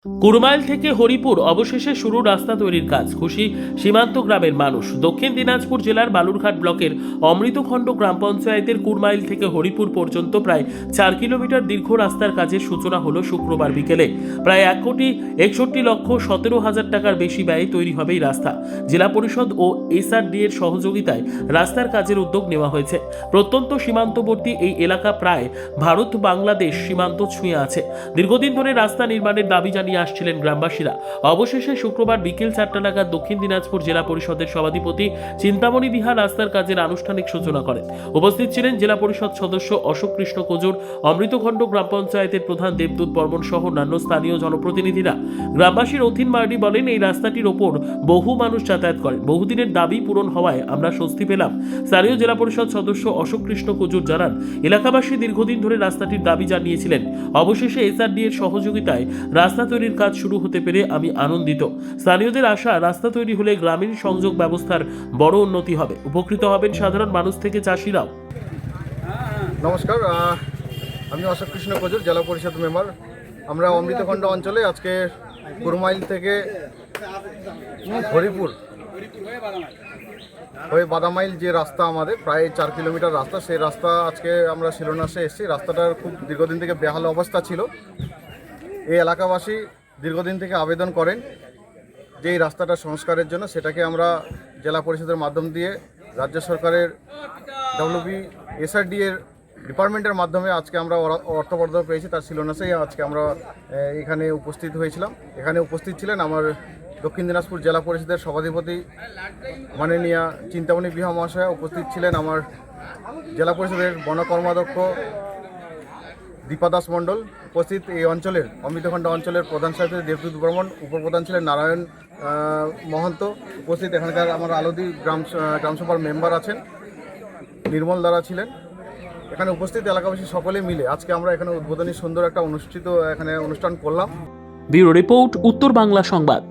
কুরমাইল থেকে হরিপুর অবশেষে শুরু রাস্তা তৈরির কাজ। খুশি সীমান্ত গ্রামের মানুষ। দক্ষিণ দিনাজপুর জেলার বালুরঘাট ব্লকের অমৃতখণ্ড গ্রাম পঞ্চায়েতের কুরমাইল থেকে হরিপুর পর্যন্ত প্রায় 4 কিলোমিটার দীর্ঘ রাস্তার কাজের সূচনা হলো শুক্রবার বিকেলে। প্রায় 1,61,17,000 টাকার বেশি ব্যয়ে তৈরি হবে এই রাস্তা। জেলা পরিষদ ও এসআরডি এর সহযোগিতায় রাস্তার কাজের উদ্যোগ নেওয়া হয়েছে। প্রত্যন্ত সীমান্তবর্তী এই এলাকা প্রায় ভারত বাংলাদেশ সীমান্ত ছুঁয়ে আছে। দীর্ঘদিন ধরে রাস্তা নির্মাণের দাবি জানিয়ে আসছিলেন গ্রামবাসীরা। অবশেষে শুক্রবার বিকেল 4টা নাগাদ দক্ষিণ দিনাজপুর জেলা পরিষদের সভাধিপতি চিন্তামণি বিহার রাস্তার কাজের আনুষ্ঠানিক সূচনা করেন। উপস্থিত ছিলেন জেলা পরিষদ সদস্য অশোক কৃষ্ণ কজুর, অমৃতখণ্ড গ্রাম পঞ্চায়েতের প্রধান দেবদূত বর্মন সহ অন্যান্য স্থানীয় জনপ্রতিনিধিরা। গ্রামবাসীর অথিন মার্ডি বলেন, এই রাস্তাটির ওপর বহু মানুষ যাতায়াত করেন। বহুদিনের দাবি পূরণ হওয়ায় আমরা স্বস্তি পেলাম। স্থানীয় জেলা পরিষদ সদস্য অশোক কৃষ্ণ কজুর জানান, এলাকাবাসী দীর্ঘদিন ধরে রাস্তাটির দাবি জানিয়েছিলেন। অবশেষে এসআরডি এর সহযোগিতায় রাস্তা তৈরির কাজ শুরু হতে পেরে আমি আনন্দিত। স্থানীয়দের আশা, রাস্তা তৈরি হলে গ্রামীণ সংযোগ ব্যবস্থার বড় উন্নতি হবে। উপকৃত হবেন সাধারণ মানুষ থেকে চাষিরাও। নমস্কার, আমি অশোক কৃষ্ণ কজুর, জেলা পরিষদ মেম্বার। আমরা অমৃতখণ্ড অঞ্চলে আজকে কুরমাইল থেকে হরিপুর হয়ে বাদামাইল যে রাস্তা আমাদের প্রায় 4 কিলোমিটার রাস্তা, সেই রাস্তা আজকে আমরা শিলান্যাসে এসেছি। রাস্তাটার খুব দীর্ঘদিন থেকে বেহাল অবস্থা ছিল। এই এলাকাবাসী দীর্ঘদিন থেকে আবেদন করেন যে এই রাস্তাটা সংস্কারের জন্য। সেটাকে আমরা জেলা পরিষদের মাধ্যম দিয়ে রাজ্য সরকারের এসআরডি এর ডিপার্টমেন্টের মাধ্যমে আজকে আমরা অর্থ বরাদ্দ পেয়েছি। তার শিলান্যাসেই আজকে আমরা এখানে উপস্থিত হয়েছিলাম। এখানে উপস্থিত ছিলেন আমার দক্ষিণ দিনাজপুর জেলা পরিষদের সভাধিপতি মাননীয়া চিন্তামণি বিহা মহাশয়া, উপস্থিত ছিলেন আমার জেলা পরিষদের বন কর্মাধ্যক্ষ দীপা দাস মণ্ডল, উপস্থিত এই অঞ্চলের অমৃতখণ্ড অঞ্চলের প্রধান সাহেব দেবদূত বর্মন, উপপ্রধান ছিলেন নারায়ণ মহন্ত, উপস্থিত এখানকার আমার আলোদি গ্রামসভার মেম্বার আছেন নির্মল দ্বারা ছিলেন। এখানে উপস্থিত এলাকাবাসী সকলে মিলে আজকে আমরা এখানে উদ্বোধনী সুন্দর একটা অনুষ্ঠান করলাম। ব্যুরো রিপোর্ট, উত্তর বাংলা সংবাদ।